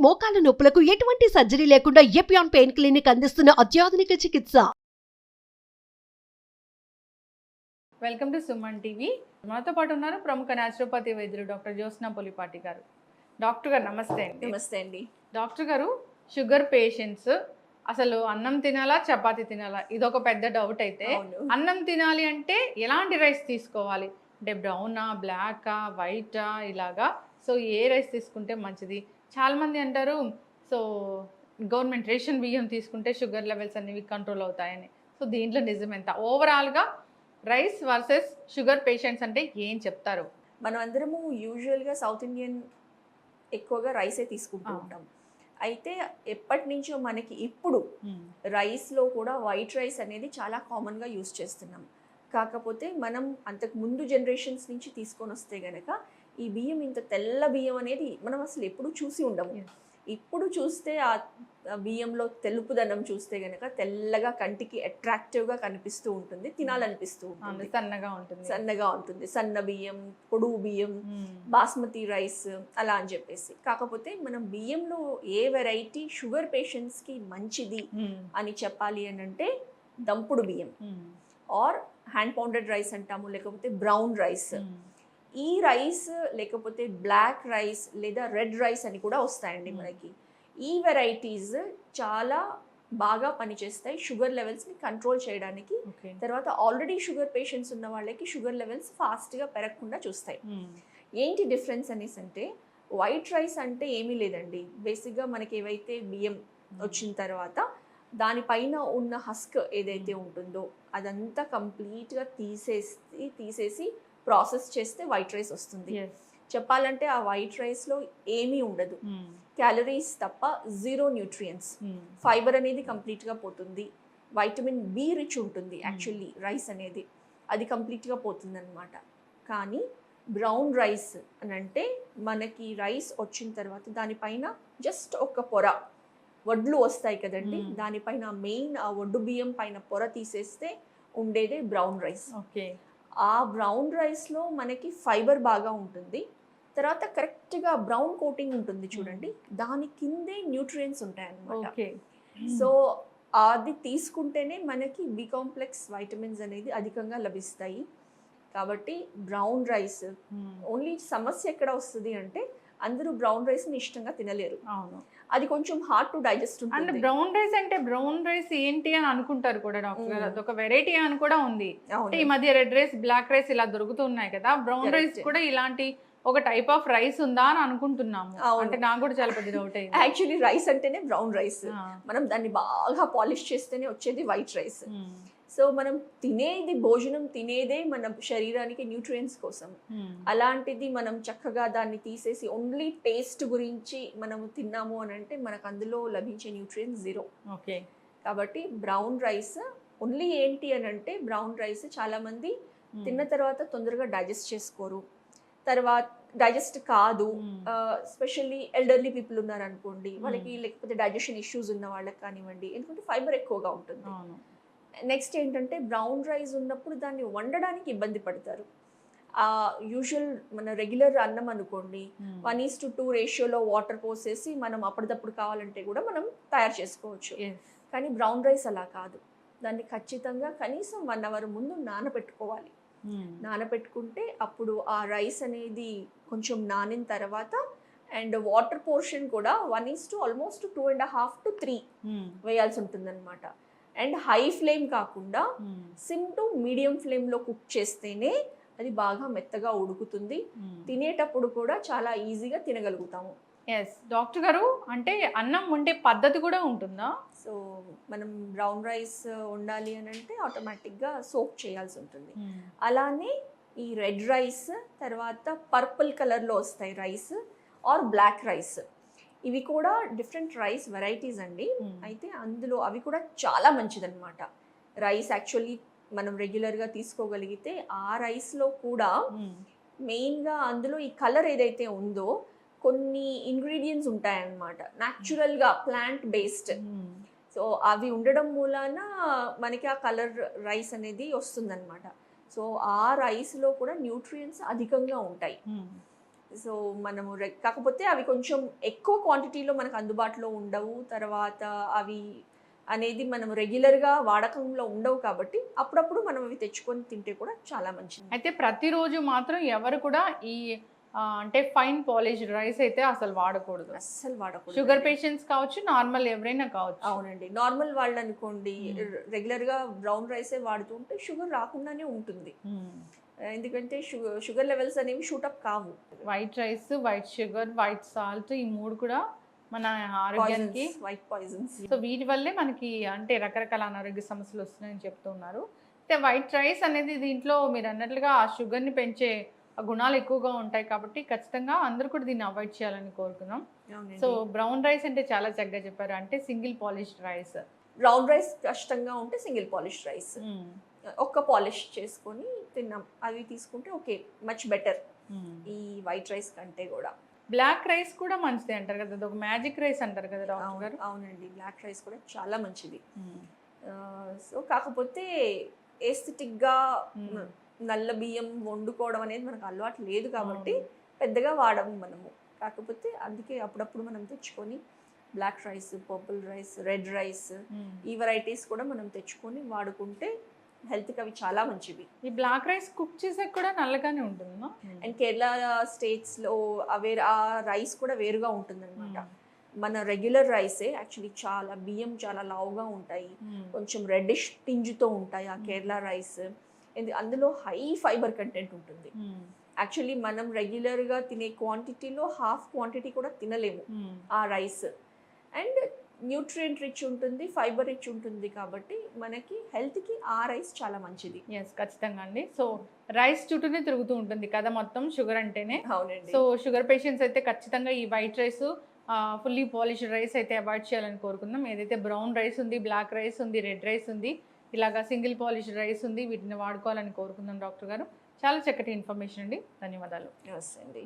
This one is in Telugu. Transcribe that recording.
మోకాల నొప్పులకు ఎటువంటి సర్జరీ లేకుండా ఎపియాన్ పెయిన్ క్లినిక్ అందిస్తున్న అత్యాధునిక చికిత్స. Welcome to Suman TV. మనతో పాటు ఉన్నారు ప్రముఖ న్యాచురోపతి వైద్యులు డాక్టర్ జ్యోత్స్న పులిపాటి గారు. డాక్టర్ గారు నమస్తే అండి. నమస్తే అండి. డాక్టర్ గారు, షుగర్ పేషెంట్స్ అసలు అన్నం తినాలా చపాతీ తినాలా ఇదొక పెద్ద డౌట్. అయితే అన్నం తినాలి అంటే ఎలాంటి రైస్ తీసుకోవాలి? అంటే బ్రౌనా, బ్లాకా, వైటా ఇలాగా. సో ఏ రైస్ తీసుకుంటే మంచిది? చాలామంది అంటారు సో గవర్నమెంట్ రేషన్ బియ్యం తీసుకుంటే షుగర్ లెవెల్స్ అనేవి కంట్రోల్ అవుతాయని. సో దీంట్లో నిజం ఎంత? ఓవరాల్గా రైస్ వర్సెస్ షుగర్ పేషెంట్స్ అంటే ఏం చెప్తారు? మనం అందరము యూజువల్గా సౌత్ ఇండియన్ ఎక్కువగా రైసే తీసుకుంటూ ఉంటాం. అయితే ఎప్పటి నుంచో మనకి ఇప్పుడు రైస్లో కూడా వైట్ రైస్ అనేది చాలా కామన్గా యూజ్ చేస్తున్నాం. కాకపోతే మనం అంతకు ముందు జనరేషన్స్ నుంచి తీసుకొని వస్తే గనక ఈ బియ్యం ఇంత తెల్ల బియ్యం అనేది మనం అసలు ఎప్పుడు చూసి ఉండము. ఇప్పుడు చూస్తే ఆ బియ్యంలో తెలుపుదనం చూస్తే గనక తెల్లగా కంటికి అట్రాక్టివ్గా కనిపిస్తూ ఉంటుంది, తినాలనిపిస్తూ ఉంటుంది. సన్నగా ఉంటుంది సన్న బియ్యం, పొడుగు బియ్యం, బాస్మతి రైస్ అలా అని చెప్పేసి. కాకపోతే మనం బియ్యంలో ఏ వెరైటీ షుగర్ పేషెంట్స్కి మంచిది అని చెప్పాలి అని అంటే దంపుడు బియ్యం ఆర్ హ్యాండ్ పౌండెడ్ రైస్ అంటాము, లేకపోతే బ్రౌన్ రైస్. ఈ రైస్ లేకపోతే బ్లాక్ రైస్ లేదా రెడ్ రైస్ అని కూడా వస్తాయండి మనకి. ఈ వెరైటీస్ చాలా బాగా పనిచేస్తాయి షుగర్ లెవెల్స్ని కంట్రోల్ చేయడానికి. తర్వాత ఆల్రెడీ షుగర్ పేషెంట్స్ ఉన్న వాళ్ళకి షుగర్ లెవెల్స్ ఫాస్ట్గా పెరగకుండా చూస్తాయి. ఏంటి డిఫరెన్స్ అనేసి అంటే, వైట్ రైస్ అంటే ఏమీ లేదండి. బేసిక్గా మనకి ఏవైతే బియ్యం వచ్చిన తర్వాత దానిపైన ఉన్న హస్క్ ఏదైతే ఉంటుందో అదంతా కంప్లీట్గా తీసేసి ప్రాసెస్ చేస్తే వైట్ రైస్ వస్తుంది. చెప్పాలంటే ఆ వైట్ రైస్లో ఏమీ ఉండదు, క్యాలరీస్ తప్ప, జీరో న్యూట్రియంట్స్. ఫైబర్ అనేది కంప్లీట్గా పోతుంది, వైటమిన్ బి రిచ్ ఉంటుంది యాక్చువల్లీ రైస్ అనేది, అది కంప్లీట్గా పోతుంది అనమాట. కానీ బ్రౌన్ రైస్ అని అంటే మనకి రైస్ వచ్చిన తర్వాత దానిపైన జస్ట్ ఒక పొర వడ్లు వస్తాయి కదండి, దానిపైన మెయిన్ ఆ వడ్డు బియ్యం పైన పొర తీసేస్తే ఉండేదే బ్రౌన్ రైస్. ఆ బ్రౌన్ రైస్లో మనకి ఫైబర్ బాగా ఉంటుంది. తర్వాత కరెక్ట్గా బ్రౌన్ కోటింగ్ ఉంటుంది చూడండి, దాని కిందే న్యూట్రియంట్స్ ఉంటాయన్నమాట. సో అది తీసుకుంటేనే మనకి బి కాంప్లెక్స్ వైటమిన్స్ అనేది అధికంగా లభిస్తాయి. కాబట్టి బ్రౌన్ రైస్ ఓన్లీ సమస్య ఎక్కడ వస్తుంది అంటే అందరూ బ్రౌన్ రైస్ని ఇష్టంగా తినలేరు. అది కొంచెం హార్డ్ టు డైజెస్ట్ ఉంటుంది. అంటే బ్రౌన్ రైస్ అంటే బ్రౌన్ రైస్ ఏంటి అని అనుకుంటారు కూడా డాక్టర్ గారు. అదొక వెరైటీ అని కూడా ఉంది. ఈ మధ్య రెడ్ రైస్, బ్లాక్ రైస్ ఇలా దొరుకుతున్నాయి కదా. బ్రౌన్ రైస్ కూడా ఇలాంటి ఒక టైప్ ఆఫ్ రైస్ ఉందా అని అనుకుంటున్నాము. అంటే నాకు కూడా చాలా పెద్ద డౌట్ అయింది. యాక్చువల్లీ రైస్ అంటేనే బ్రౌన్ రైస్. మనం దాన్ని బాగా పాలిష్ చేస్తేనే వచ్చేది వైట్ రైస్. సో మనం తినేది, భోజనం తినేదే మన శరీరానికి న్యూట్రియంట్స్ కోసం. అలాంటిది మనం చక్కగా దాన్ని తీసేసి ఓన్లీ టేస్ట్ గురించి మనము తిన్నాము అని అంటే మనకు అందులో లభించే న్యూట్రియంట్స్ జీరో. కాబట్టి బ్రౌన్ రైస్ ఓన్లీ ఏంటి అని అంటే, బ్రౌన్ రైస్ చాలామంది తిన్న తర్వాత తొందరగా డైజెస్ట్ చేసుకోరు, తర్వాత డైజెస్ట్ కాదు. స్పెషల్లీ ఎల్డర్లీ పీపుల్ ఉన్నారనుకోండి, వాళ్ళకి లేకపోతే డైజెషన్ ఇష్యూస్ ఉన్న వాళ్ళకి కానివ్వండి, ఎందుకంటే ఫైబర్ ఎక్కువగా ఉంటుంది. నెక్స్ట్ ఏంటంటే బ్రౌన్ రైస్ ఉన్నప్పుడు దాన్ని వండడానికి ఇబ్బంది పడతారు. యూజువల్ మన రెగ్యులర్ అన్నం అనుకోండి 1:2 రేషియోలో వాటర్ పోసేసి మనం అప్పటిదప్పుడు కావాలంటే కూడా మనం తయారు చేసుకోవచ్చు. కానీ బ్రౌన్ రైస్ అలా కాదు, దాన్ని ఖచ్చితంగా కనీసం 1 hour ముందు నానబెట్టుకోవాలి. నానబెట్టుకుంటే అప్పుడు ఆ రైస్ అనేది కొంచెం నానిన తర్వాత అండ్ వాటర్ పోర్షన్ కూడా 1:2 ఆల్మోస్ట్ 2.5 to 3 వేయాల్సి ఉంటుందన్నమాట. అండ్ హై ఫ్లేమ్ కాకుండా సిమ్ టు మీడియం ఫ్లేమ్లో కుక్ చేస్తేనే అది బాగా మెత్తగా ఉడుకుతుంది. తినేటప్పుడు కూడా చాలా ఈజీగా తినగలుగుతాము. డాక్టర్ గారు, అంటే అన్నం వండే పద్ధతి కూడా ఉంటుందా? సో మనం బ్రౌన్ రైస్ వండాలి అని అంటే ఆటోమేటిక్గా సోక్ చేయాల్సి ఉంటుంది. అలానే ఈ రెడ్ రైస్, తర్వాత పర్పుల్ కలర్లో వస్తాయి రైస్ ఆర్ బ్లాక్ రైస్, ఇవి కూడా డిఫరెంట్ రైస్ వెరైటీస్ అండి. అయితే అందులో అవి కూడా చాలా మంచిదన్నమాట. రైస్ యాక్చువల్లీ మనం రెగ్యులర్గా తీసుకోగలిగితే ఆ రైస్లో కూడా మెయిన్గా అందులో ఈ కలర్ ఏదైతే ఉందో కొన్ని ఇంగ్రీడియంట్స్ ఉంటాయన్నమాట, న్యాచురల్గా ప్లాంట్ బేస్డ్. సో అవి ఉండడం మూలాన మనకి ఆ కలర్ రైస్ అనేది వస్తుందన్నమాట. సో ఆ రైస్లో కూడా న్యూట్రియంట్స్ అధికంగా ఉంటాయి. సో మనము కాకపోతే అవి కొంచెం ఎక్కువ క్వాంటిటీలో మనకు అందుబాటులో ఉండవు, తర్వాత అవి అనేది మనం రెగ్యులర్గా వాడకంలో ఉండవు, కాబట్టి అప్పుడప్పుడు మనం అవి తెచ్చుకొని తింటే కూడా చాలా మంచిది. అయితే ప్రతిరోజు మాత్రం ఎవరు కూడా ఈ అంటే ఫైన్ పాలిష్డ్ రైస్ అయితే అసలు వాడకూడదు. అస్సలు వాడకూడదు. షుగర్ పేషెంట్స్ కావచ్చు, నార్మల్ ఎవరైనా కావచ్చు. అవునండి, నార్మల్ వాళ్ళు అనుకోండి రెగ్యులర్గా బ్రౌన్ రైసే వాడుతూ ఉంటే షుగర్ రాకుండానే ఉంటుంది. ఎందుకంటే షుగర్ లెవెల్స్ అనేవి షూటప్ కావు. White rice, white sugar, white salt, ఈ మూడు కూడా మన ఆరోగ్యానికి వైట్ పాయిజన్స్. సో వీటి వల్లే మనకి అంటే రకరకాల అనారోగ్య సమస్యలు వస్తున్నాయని చెప్తున్నారు. అయితే వైట్ రైస్ అనేది దీంట్లో మీరు అన్నట్లుగా ఆ షుగర్ని పెంచే గుణాలు ఎక్కువగా ఉంటాయి, కాబట్టి ఖచ్చితంగా అందరూ కూడా దీన్ని అవాయిడ్ చేయాలని కోరుకున్నాం. సో బ్రౌన్ రైస్ అంటే చాలా చక్కగా చెప్పారు, అంటే single polished rice. Brown rice కష్టంగా ఉంటే సింగిల్ పాలిష్ రైస్ ఒక్క పాలిష్ చేసుకొని తిన్నాం, అవి తీసుకుంటే ఓకే, మచ్ బెటర్ ఈ వైట్ రైస్ కంటే కూడా. బ్లాక్ రైస్ కూడా మంచిది అంటారు కదా, అది ఒక మ్యాజిక్ రైస్ అంటారు కదా డాక్టర్ గారు. అవునండి, బ్లాక్ రైస్ కూడా చాలా మంచిది. సో కాకపోతే ఎస్థెటిక్గా నల్ల బియ్యం వండుకోవడం అనేది మనకు అలవాటు లేదు కాబట్టి పెద్దగా వాడము మనము. కాకపోతే అందుకే అప్పుడప్పుడు మనం తెచ్చుకొని black rice, purple rice, red rice, ఈ వెరైటీస్ కూడా మనం తెచ్చుకొని వాడుకుంటే హెల్త్కి అవి చాలా మంచివి. ఈ బ్లాక్ రైస్ కుక్ చేసే కూడా నల్లగానే ఉంటుందా? అండ్ కేరళ స్టేట్స్లో ఆ రైస్ కూడా వేరుగా ఉంటుందన్నమాట. మన రెగ్యులర్ రైసే యాక్చువల్లీ చాలా బియ్యం చాలా లావుగా ఉంటాయి, కొంచెం రెడ్డిష్ టింజ్తో ఉంటాయి ఆ కేరళ రైస్. అందులో హై ఫైబర్ కంటెంట్ ఉంటుంది. యాక్చువల్లీ మనం రెగ్యులర్గా తినే క్వాంటిటీలో హాఫ్ క్వాంటిటీ కూడా తినలేము ఆ రైస్. అండ్ న్యూట్రియంట్ రిచ్ ఉంటుంది, ఫైబర్ రిచ్ ఉంటుంది, కాబట్టి మనకి హెల్త్కి ఆ రైస్ చాలా మంచిది. ఎస్, ఖచ్చితంగా అండి. సో రైస్ చుట్టూనే తిరుగుతూ ఉంటుంది కదా మొత్తం షుగర్ అంటేనే. అవునండి. సో షుగర్ పేషెంట్స్ అయితే ఖచ్చితంగా ఈ white rice, fully polished rice అయితే అవాయిడ్ చేయాలని కోరుకుందాం. ఏదైతే బ్రౌన్ రైస్ ఉంది, బ్లాక్ రైస్ ఉంది, రెడ్ రైస్ ఉంది, ఇలాగా సింగిల్ పాలిష్డ్ రైస్ ఉంది, వీటిని వాడుకోవాలని కోరుకుందాం డాక్టర్ గారు. చాలా చక్కటి ఇన్ఫర్మేషన్ అండి, ధన్యవాదాలు. నమస్తే అండి.